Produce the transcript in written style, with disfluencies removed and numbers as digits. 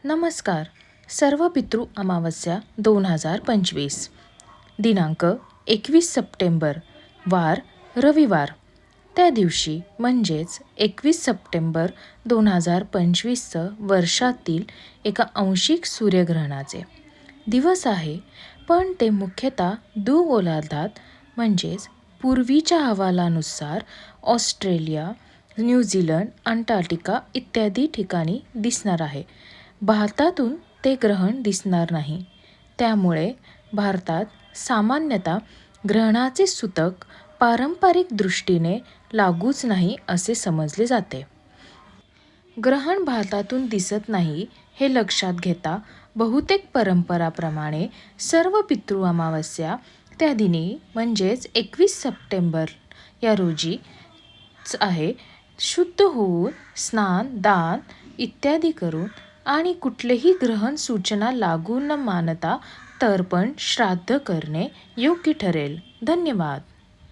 नमस्कार. सर्व पितृ अमावस्या 2025 दिनांक 21 सप्टेंबर वार रविवार. त्या दिवशी म्हणजेच 21 सप्टेंबर 2025चं वर्षातील एका अंशिक सूर्यग्रहणाचे दिवस आहे, पण ते मुख्यतः गोलार्धात म्हणजेच पूर्वीच्या अहवालानुसार ऑस्ट्रेलिया, न्यूझीलंड, अंटार्क्टिका इत्यादी ठिकाणी दिसणार आहे. भारतातून ते ग्रहण दिसणार नाही. त्यामुळे भारतात सामान्यतः ग्रहणाचे सूतक पारंपरिक दृष्टीने लागूच नाही असे समजले जाते. ग्रहण भारतातून दिसत नाही हे लक्षात घेता बहुतेक परंपराप्रमाणे सर्व पितृ अमावस्या त्या दिनी म्हणजेच 21 सप्टेंबर या रोजीच आहे. शुद्ध होऊन स्नान, दान इत्यादी करून आणि कुठलेही ग्रहण सूचना लागू न मानता तर्पण श्राद्ध करणे योग्य ठरेल. धन्यवाद.